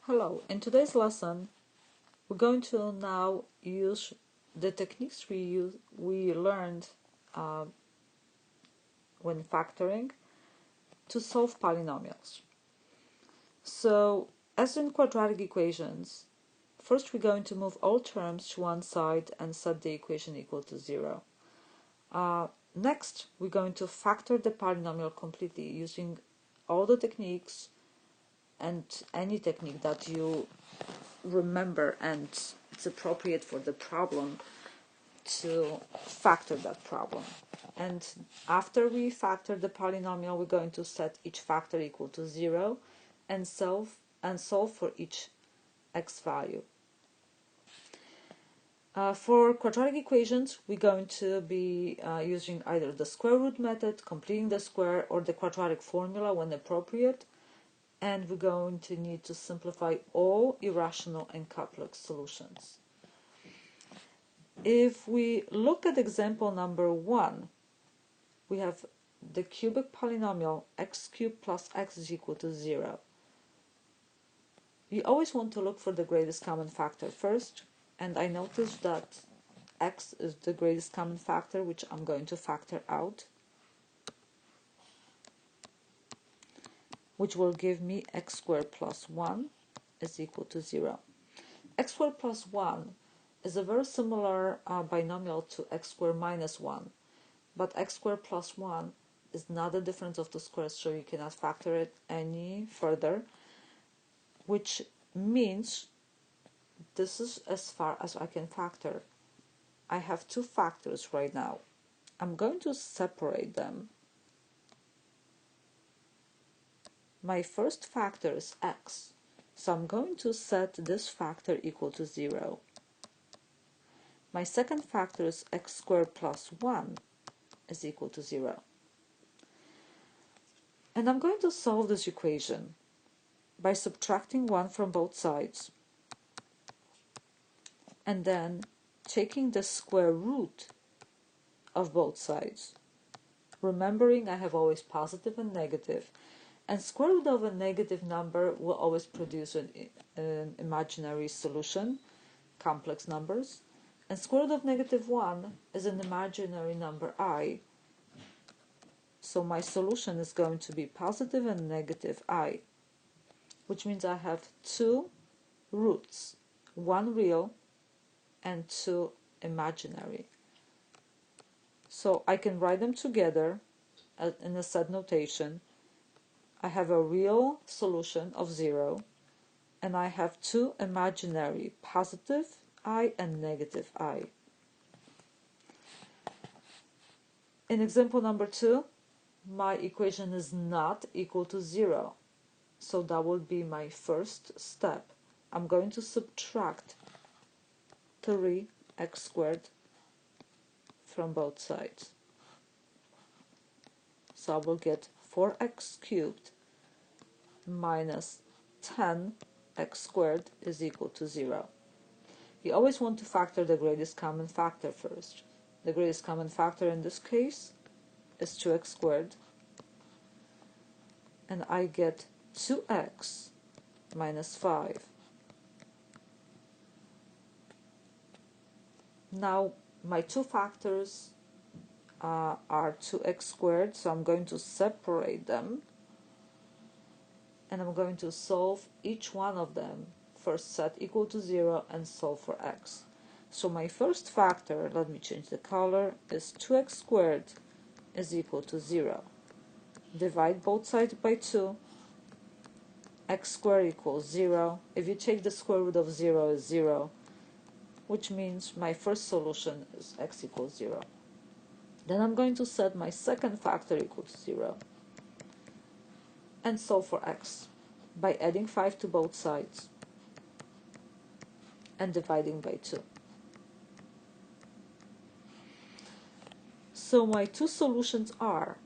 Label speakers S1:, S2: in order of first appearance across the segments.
S1: Hello, in today's lesson we're going to now use the techniques we learned uh, when factoring to solve polynomials. So as in quadratic equations, first we're going to move all terms to one side and set the equation equal to 0. Next we're going to factor the polynomial completely using all the techniques and any technique that you remember and it's appropriate for the problem to factor that problem. And after we factor the polynomial, we're going to set each factor equal to 0 and solve for each x value. For quadratic equations, we're going to be using either the square root method, completing the square, or the quadratic formula when appropriate. And we're going to need to simplify all irrational and complex solutions. If we look at example number 1, we have the cubic polynomial x cubed plus x is equal to 0. You always want to look for the greatest common factor first, and I noticed that x is the greatest common factor, which I'm going to factor out, which will give me x squared plus 1 is equal to 0. X squared plus 1 is a very similar binomial to x squared minus 1, but x squared plus 1 is not the difference of the squares, so you cannot factor it any further, which means this is as far as I can factor. I have two factors right now. I'm going to separate them. My first factor is x, so I'm going to set this factor equal to 0. My second factor is x squared plus 1 is equal to 0. And I'm going to solve this equation by subtracting 1 from both sides and then taking the square root of both sides. Remembering I have always positive and negative, and square root of a negative number will always produce an imaginary solution, complex numbers, and square root of negative 1 is an imaginary number I. So my solution is going to be positive and negative I, which means I have two roots, one real and two imaginary. So I can write them together in a set notation. I have a real solution of 0, and I have two imaginary, positive I and negative I. In example number 2, my equation is not equal to 0, so that will be my first step. I'm going to subtract 3x squared from both sides. So I will get 4x cubed minus 10x squared is equal to 0. You always want to factor the greatest common factor first. The greatest common factor in this case is 2x squared, and I get 2x minus 5. Now my two factors are 2x squared, so I'm going to separate them and I'm going to solve each one of them. First set equal to 0 and solve for x. So my first factor, let me change the color, is 2x squared is equal to 0. Divide both sides by 2. X squared equals 0. If you take the square root of 0 is 0, which means my first solution is x equals 0. Then I'm going to set my second factor equal to 0 and solve for x by adding 5 to both sides and dividing by 2. So my two solutions are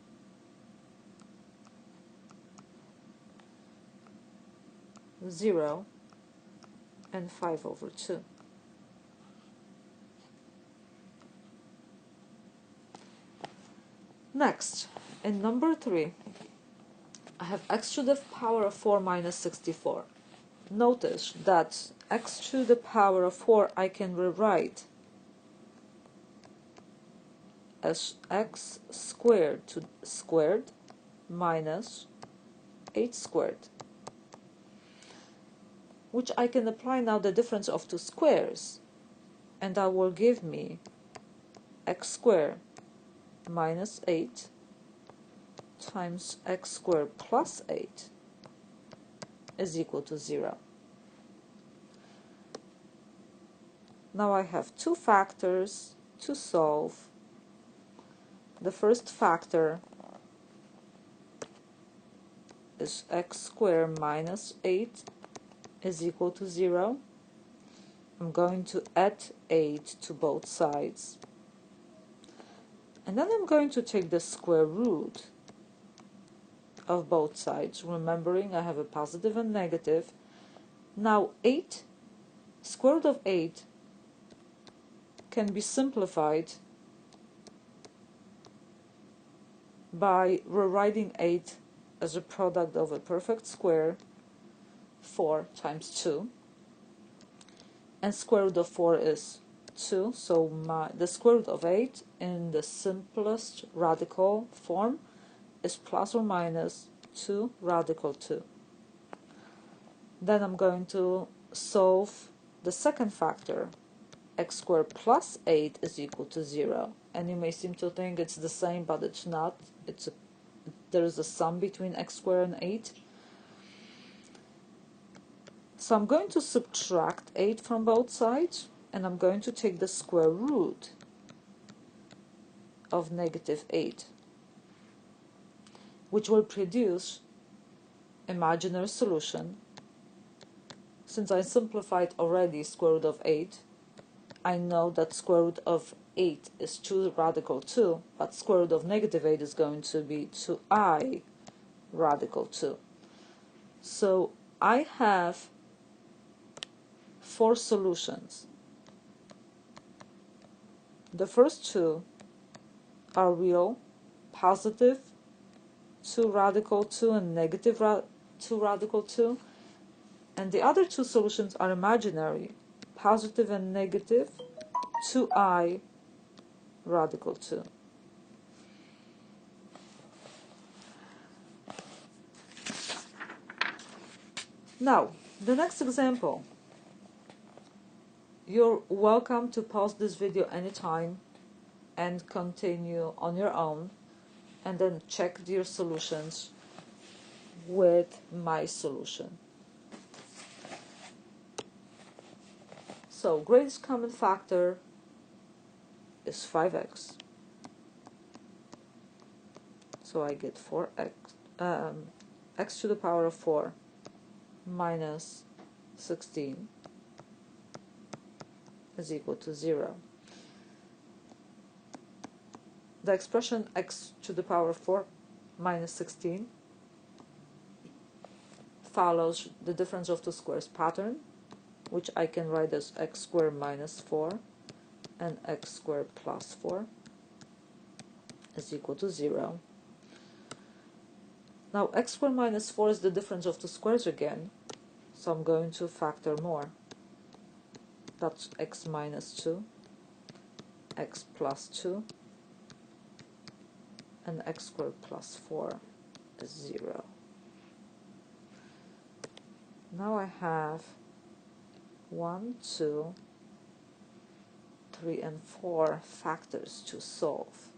S1: 0 and 5 over 2. Next, in number 3, I have x to the power of 4 minus 64. notice that x to the power of 4 I can rewrite as x squared to squared minus 8 squared, which I can apply now the difference of two squares, and that will give me x squared minus 8 times x squared plus 8 is equal to 0. Now I have two factors to solve. The first factor is x squared minus 8 is equal to 0. I'm going to add 8 to both sides. And then I'm going to take the square root of both sides, remembering I have a positive and negative. Now 8, square root of 8 can be simplified by rewriting 8 as a product of a perfect square, 4 times 2, and square root of 4 is 2, so the square root of 8 in the simplest radical form is plus or minus 2 radical 2. Then I'm going to solve the second factor. X squared plus 8 is equal to 0. And you may seem to think it's the same, but it's not. There is a sum between x squared and 8. So I'm going to subtract 8 from both sides, and I'm going to take the square root of negative 8, which will produce imaginary solution. Since I simplified already square root of 8, I know that square root of 8 is 2 radical 2, but square root of negative 8 is going to be 2i radical 2. So I have 4 solutions. The first two are real, positive 2 radical 2 and negative 2 radical 2, and the other two solutions are imaginary, positive and negative 2i radical 2. Now, the next example. You're welcome to pause this video anytime and continue on your own, and then check your solutions with my solution. So, greatest common factor is 5x. So I get 4x, x to the power of 4 minus 16 is equal to 0. The expression x to the power of 4 minus 16 follows the difference of two squares pattern, which I can write as x squared minus 4 and x squared plus 4 is equal to 0. Now x squared minus 4 is the difference of two squares again, so I'm going to factor more. That's x minus 2, x plus 2, and x squared plus 4 is 0. Now I have 1, 2, 3, and 4 factors to solve.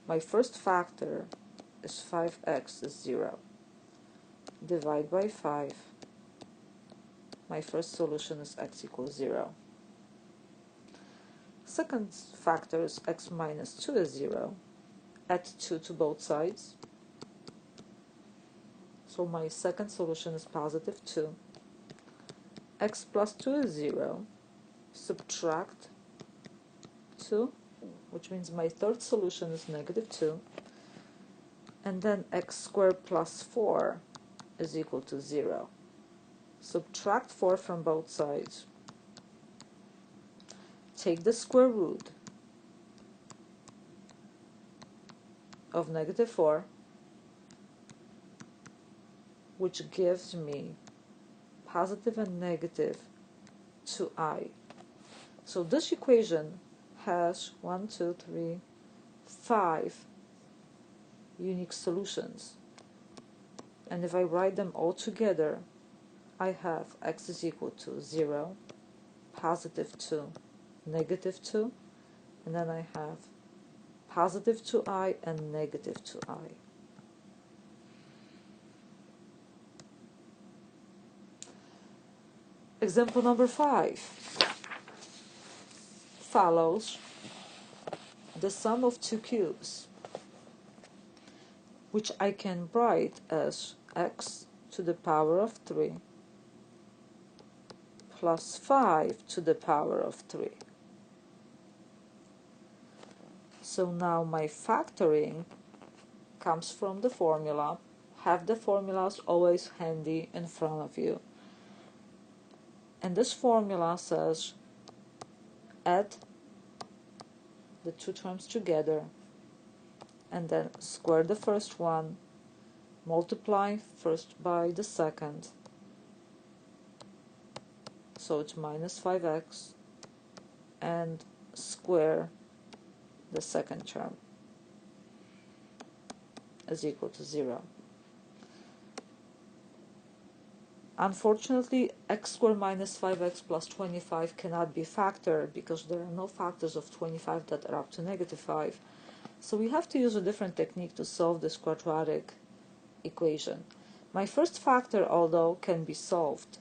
S1: My first factor is 5x is 0. Divide by 5. My first solution is x equals 0. Second factor is x minus 2 is 0. Add 2 to both sides. So my second solution is positive 2. X plus 2 is 0. Subtract 2, which means my third solution is negative 2. And then x squared plus 4 is equal to 0. Subtract 4 from both sides. Take the square root of negative 4, which gives me positive and negative 2i. So this equation has 1, 2, 3, 5 unique solutions. And if I write them all together, I have x is equal to 0, positive 2, negative 2, and then I have positive 2i and negative 2i. Example number 5 follows the sum of two cubes, which I can write as x to the power of 3 plus 5 to the power of 3. So now my factoring comes from the formula. Have the formulas always handy in front of you. And this formula says add the two terms together and then square the first one, multiply first by the second, so it's minus 5x, and square the second term is equal to 0. Unfortunately, x squared minus 5x plus 25 cannot be factored because there are no factors of 25 that are up to negative 5. So we have to use a different technique to solve this quadratic equation. My first factor, although, can be solved.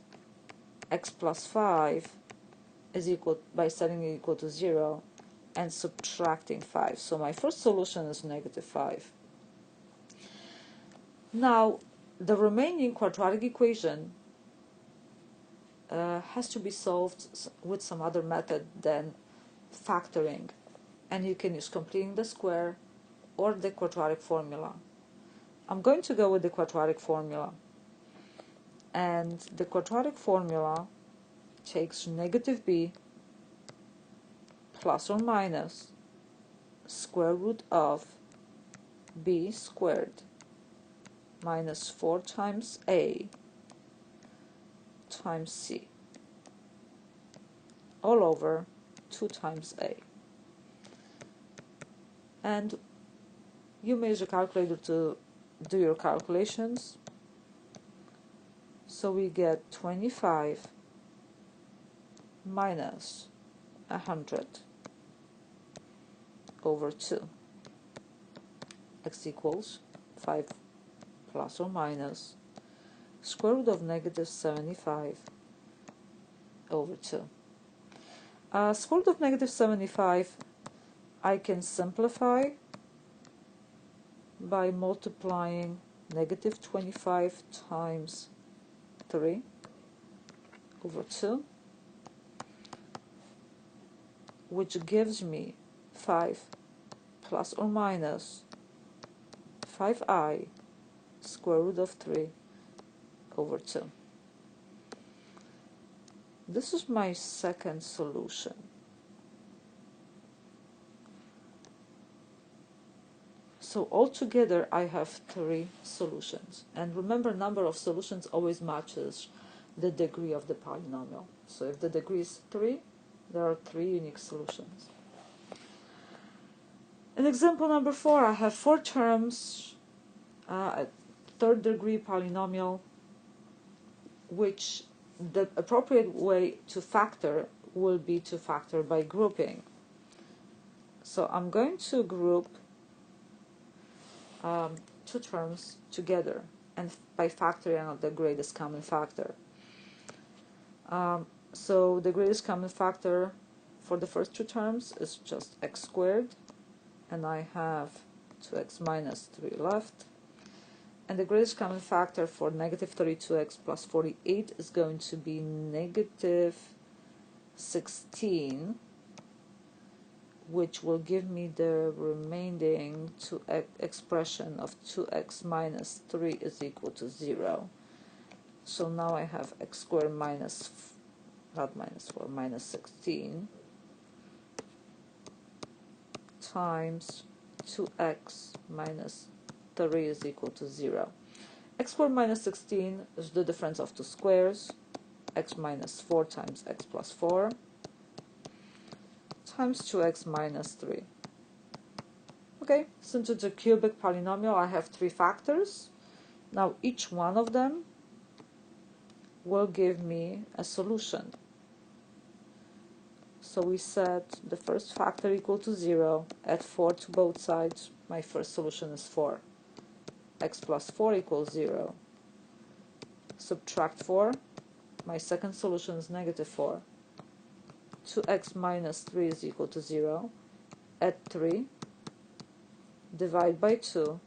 S1: X plus 5 is equal by setting it equal to 0 and subtracting 5. So my first solution is negative 5. Now, the remaining quadratic equation has to be solved with some other method than factoring, and you can use completing the square or the quadratic formula. I'm going to go with the quadratic formula, and the quadratic formula takes negative b plus or minus square root of b squared minus 4 times a times c all over 2 times a. And you may use a calculator to do your calculations. So we get 25 minus 100 over 2. X equals 5 plus or minus square root of negative 75 over 2. Square root of negative 75 I can simplify by multiplying negative 25 times 3 over 2, which gives me 5 plus or minus 5i square root of 3 over 2. This is my second solution. So altogether I have 3 solutions. And remember, number of solutions always matches the degree of the polynomial. So if the degree is 3, there are 3 unique solutions. In example number 4, I have 4 terms, a third degree polynomial, which the appropriate way to factor will be to factor by grouping. So I'm going to group 2 terms together, and by factoring out the greatest common factor. So the greatest common factor for the first 2 terms is just x squared, and I have 2x minus 3 left. And the greatest common factor for negative 32x plus 48 is going to be negative 16, which will give me the remaining expression of 2x minus 3 is equal to 0. So now I have x squared minus, not minus 4, minus 16 times 2x minus 3 is equal to 0. X squared minus 16 is the difference of 2 squares, x minus 4 times x plus 4 times 2x minus 3. Okay, since it's a cubic polynomial, I have 3 factors. Now each one of them will give me a solution. So we set the first factor equal to 0, add 4 to both sides, my first solution is 4. X plus 4 equals 0. Subtract 4, my second solution is negative 4. 2x minus 3 is equal to 0. Add 3, divide by 2.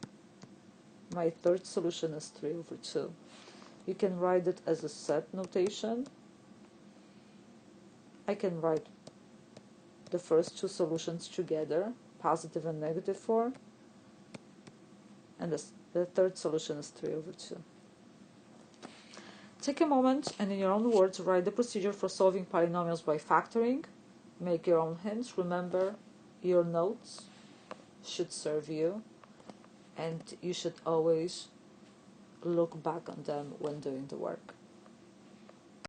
S1: My third solution is 3 over 2. You can write it as a set notation. I can write the first two solutions together, positive and negative 4, and the third solution is 3 over 2. Take a moment and in your own words write the procedure for solving polynomials by factoring. Make your own hints. Remember, your notes should serve you, and you should always look back on them when doing the work.